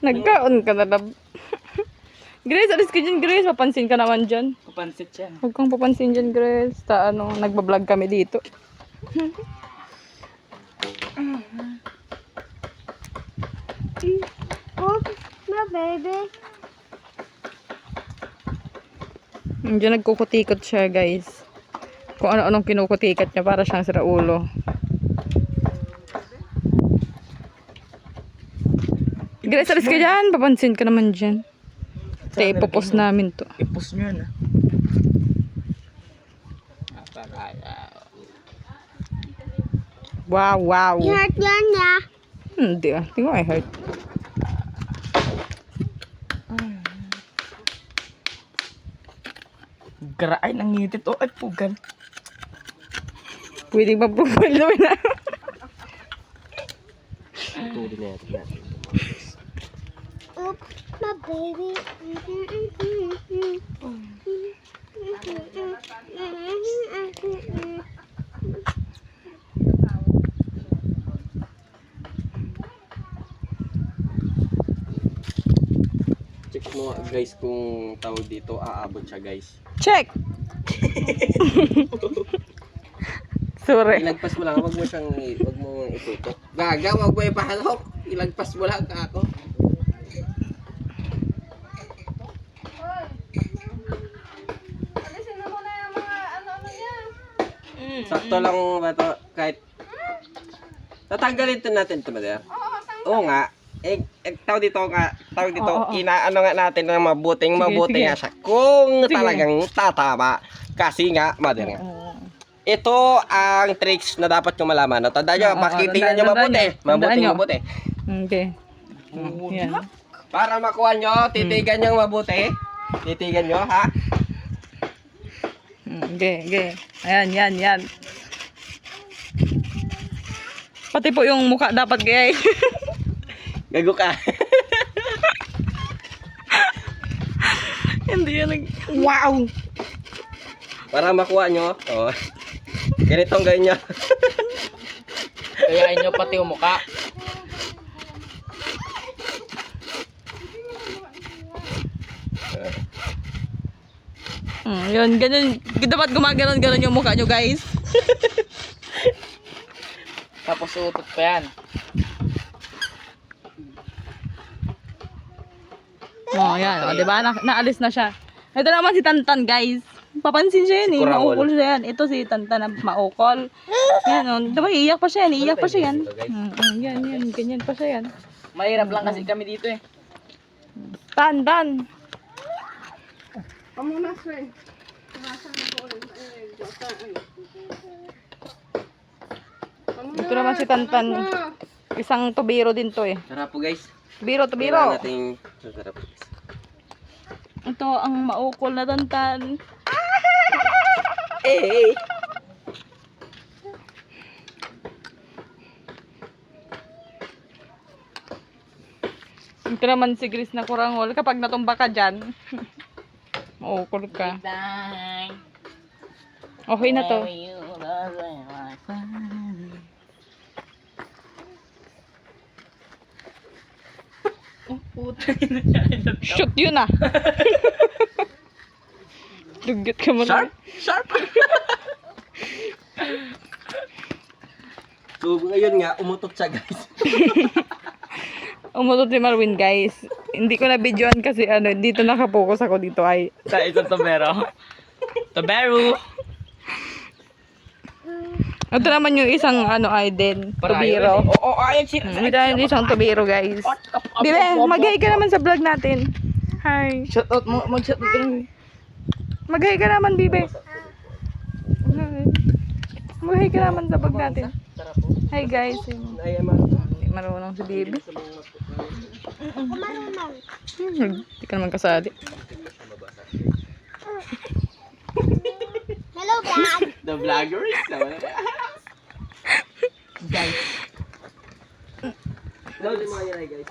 Nagkaon ka na lab. Grace, alis ka dyan, Grace. Papansin ka naman dyan. Papansit siya. Huwag kang papansin dyan, Grace. Nagbablog kami dito. Oh, my baby. Diyan nagkukutikot siya, guys. Kung ano-anong kinukutikat niya para siyang siraulo. Grace, alis ka dyan. Papansin ka naman dyan. Kaya ipopost namin to. I-post nyo na. Wow, wow. Hurt yan ya. Hindi ah. Tingnan ko I heard. Garaay ng ngitit. Oh, ay pugan. Pwede ba pupalo na? Oh, my baby. Check mo guys kung tawag dito aabot siya guys. Check! Sorry. Ilagpas mo lang, wag mo itutok. Gaga, wag mo ipahalok. Ilagpas mo lang ka ako. Sakto lang ba to? Kahit tatanggalin to natin ito, Mother. Oo nga. Tawag dito, Oo. inaano nga natin ng mabuti sige. nga siya. Kung Sige. talagang tatama. Kasi nga, Mother nga. Ito ang tricks na dapat nyo malaman. No? Tandaan nyo, Oo, pakitingnan nyo tandaan mabuti. nyo. Tandaan nyo. Mabuti. Okay. Yan. Para makuha nyo, titigan nyo mabuti. Titigan nyo, ha? Okay. Ayan, yan. Pati po yung mukha dapat gay. Gago ka. Hindi yan Wow! Para makuha nyo, oh. Ganitong gawin nyo. Kayain nyo pati yung mukha. Yun, ganyan. Dapat gumaganon-ganon yung mukha nyo, guys. Tapos utot pa yan. Yan. Diba? Naalis na siya. Ito naman si Tantan, guys. Papansin siya yan, Si Kurangol. maukol siya yan. Ito si Tantan na maukol. Yan, diba? Iiyak pa siya yan. Yan. Ganyan pa siya yan. Mahirap lang kasi kami dito eh. Tantan. Ito naman si Tantan. Isang tubiro din to eh. Sarap po guys. Tubiro. Kailangan nating sarap po guys. Ito ang maukol na Tantan. Eh! Ito naman si Grace na kurangol. Kapag natumba ka dyan, maukol ka. Bye. Okay na to. Puta. Shoot yun ah. Dugyot ka mo na. Sharp. So ngayon nga, umutot siya guys. Umutot si Marwin, guys. Hindi ko na videoan kasi dito nakapokus ako dito ay. Sa isang tobero. Tobero. Ito naman yung isang ay din. Tubiro. Oo, ayun si... Ito yung isang tubiro, guys. Bibe, mag-hi ka naman sa vlog natin. Hi. Shout out mo. Mag-shout out ka lang. Mag-hi ka naman, Bibe. Hi. Mag-hi ka naman sa vlog natin. Hi, guys. Ay, man. Hindi marunong si Bibe. Marunong. Hindi ka naman kasali. Hello, Dad. The vloggers. Guys. No, di mga yan guys.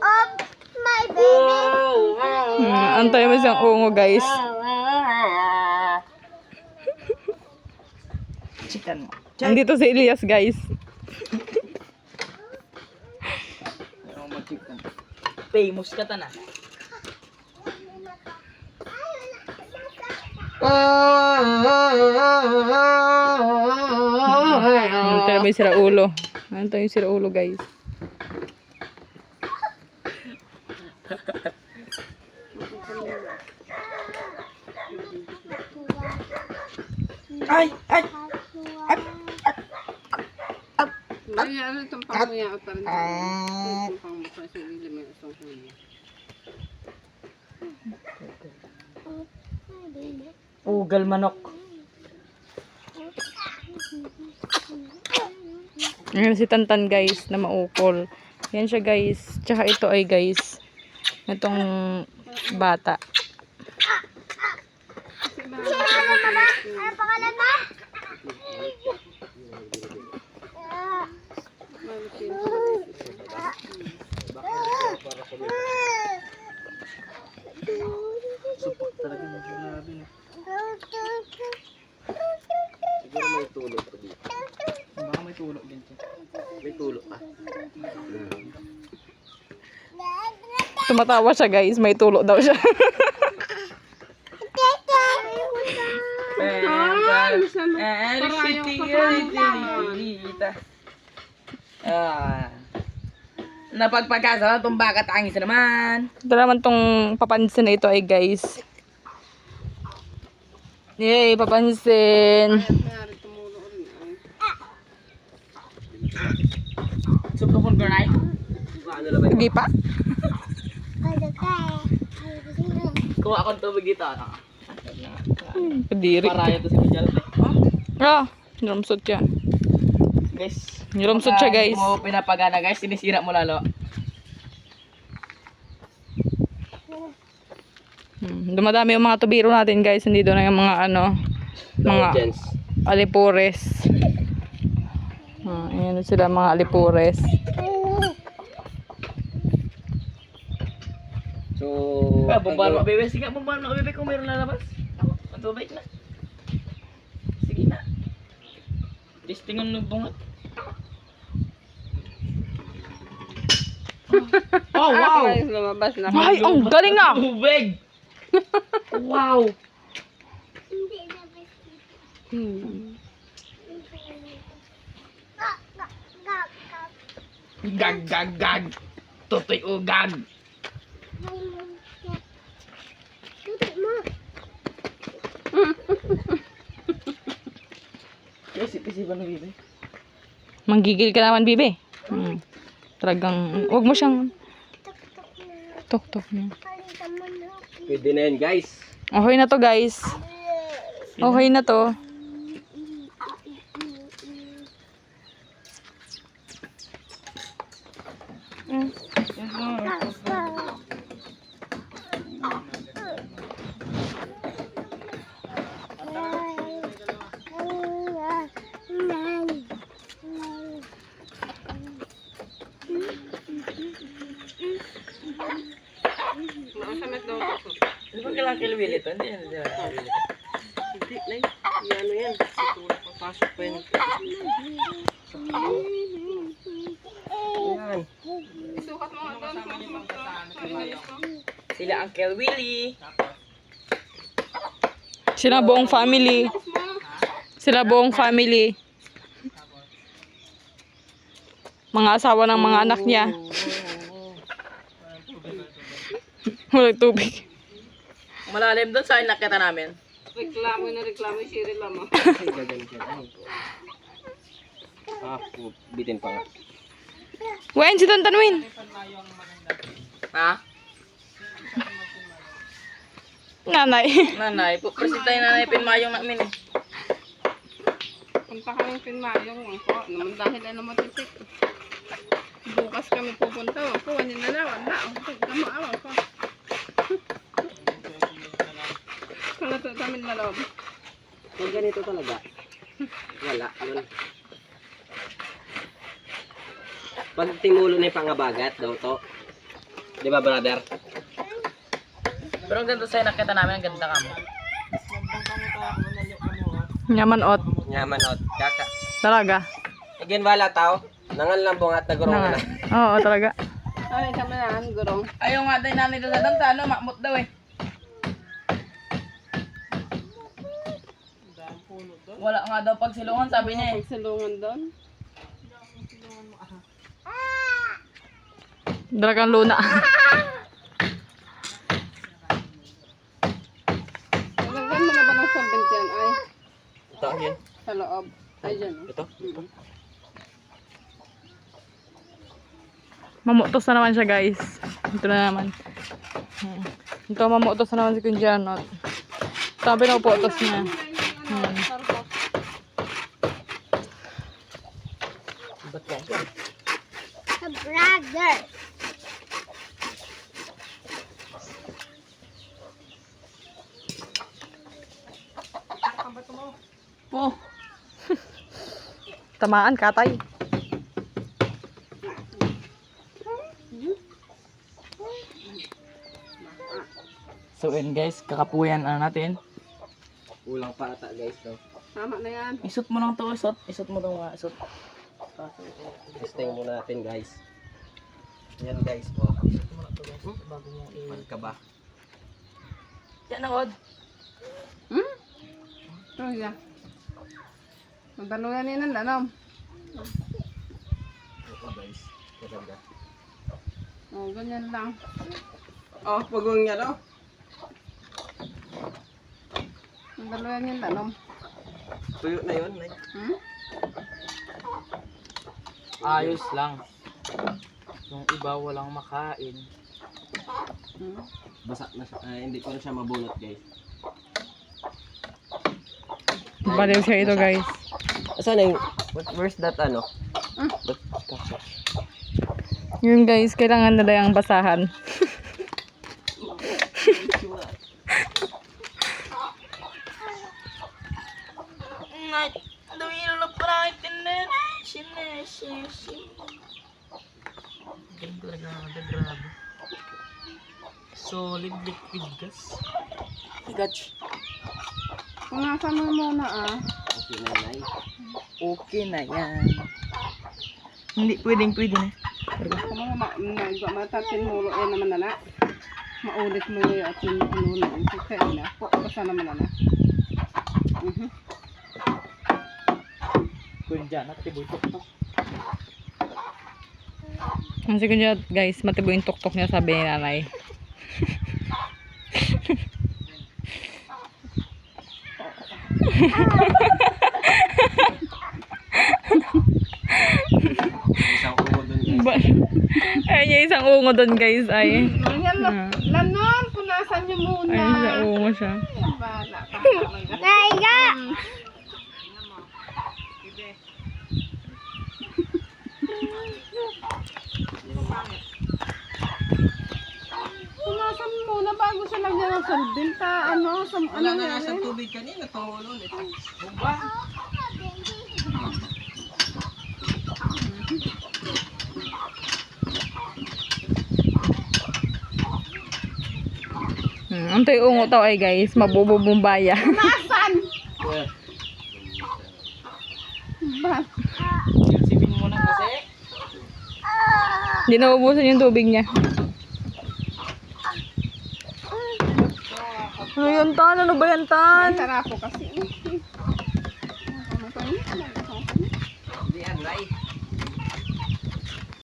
Oh, my baby. Antay mo siyang ungo, guys. Chicken mo. Andito si Elias, guys. famous ka ta na. Ano tayo may sira ulo? Ano tayo yung sira ulo, guys? Ay! Ay! Ano itong pamuya at parang itong pangmukha sa ilim yung isang huli. Ugal manok. Ayan si Tantan, guys, na maukol. Yan siya, guys. Tsaka ito ay, guys, itong bata. Ano pangalan mo? Siguro may tulog pa dito. Baka may tulog din siya. May tulog pa. Tumatawa siya, guys. May tulo daw siya. Napagpagkasa itong baka tangis naman. Ito naman tong papansin na ito ay, guys. Yay, papansin. Mayari tumulo rin ay. Supapon ko na Ano na ba yun? Hindi pa? kuha akong tubig dito. Ano? Kadiri. Paraya to si Mijal. Ah, nilumsot siya. Guys. Nilumsot siya, guys. Kung mo pinapagana guys, sinisira mo lalo. Dumadami yung mga tubiro natin, guys. Hindi doon na yung mga ano, mga Gents. alipores. Ayan sila, mga alipores. So, Bumbaan mo bebe. Sige, bumbaan mo bebe kung mayroon lalabas. Ang tubig na. Sige na. Testingan ng bungat. Oh, wow! Ay, lumabas na. Ay, ang galing ah! Tubig! Wow! Gag, gag, gag! Tutoy o gag! Isip-isipan mo, bebe. Manggigil ka naman, bibi. Talagang, wag mo siyang tok-tok niya. pwede na yun, guys. Okay na to, guys. Okay na to. Nakasamit daw ako. Hindi ba kailangan kilwili ito? Hindi yan. Hindi, Nay. Ano yan? Siguro papasok pa yun. Yan. Isukat mo nga doon. Sila Uncle Willie. Sila buong family. Sila buong family. Mga asawa ng mga anak niya. Walang tubig. Malalim doon sa nakita namin. Reklamo na reklamo yung Cheryl mo. Ay, gaganit yan. Ay. Bitin pa nga. Wen, si Tantanwin. Ha? Nanay. Nanay, presenta yung nanay pinmayong namin eh. Punta kami pinmayong ako. Naman dahil ano matitik. Bukas kami pupunta. Kuha niyo na lang. Wala. Gamaawa ko. Kalato kami na loob. Kung ganito talaga, wala. Yun. Pag timulo na yung pangabagat daw to. Di ba, brother? Pero ang ganda sa'yo nakita namin, ang ganda ka mo. Nyaman ot. Nyaman ot. Kaka. Talaga. Again, wala tao. Nangan lang bungat na gurong Nangan. na. Oo, talaga. Ay, kami na, gurong. Ayaw nga tayo namin doon sa ano, makmut daw eh. Wala nga daw pagsilungan, sabi niya eh. Pagsalungan doon. Dala kang luna. Nalagyan mo na ba ng solvent yan? Ay, Ito, yan. sa loob. Ay, dyan. Ito. Mamutos na naman siya, guys. Ito na naman. Ito, mamutos na naman si Kuya Janot. Ito ang pinuputos niya. Brother. Po. Tamaan, katay. So yun guys, kakapuyan natin. Kulang pa ata guys. No? Tama na yan. Isot mo lang to, isot. Isot mo to nga, isot. Testing muna natin guys. Yan guys. Oh. Bago mo Man ka ba? Yan ang od. Ito yan. Magdaluyan yun ang lanom. Ito guys. Maganda. O, ganyan lang. Oh, pagong nga no? Magdaluyan yung lanom. Tuyo na yun. Nay. Ayos lang. Yung iba walang makain. Basa na siya. Hindi ko na siya mabunot guys. Baliw siya ito, guys. Saan yung... Where's that ano? Yun, guys. Kailangan nila yung basahan. Solid liquid gas. Gotch. Punasan mo muna Okay na nay. Okay na yan. Hindi pwedeng na. Kung mga matatin mo yan naman na. Maulit mo yung atin ano na. Kaya na. Basta naman na. Kung dyan, natibutok to. Ang sige niya, guys, matibo yung tuktok niya, sabi ni nanay. Isang ulo dun guys. Ay, niya isang ungo doon, guys. Ay. Lanom, punasan niyo muna. Ay, sa ungo siya. Bala ka. Naiga. Punasan mo muna bago siya lagyan ng solvent. Ano, Wala na nasa tubig kanina. Tungulo nito. Ang to'y ungo to ay, guys. Mabububumbaya. Punasan! Ba? Sipin mo na kasi. Hindi naubusan yung tubig niya. Ano yan, Tan? Ano ba yan, Tan? Tarapo kasi.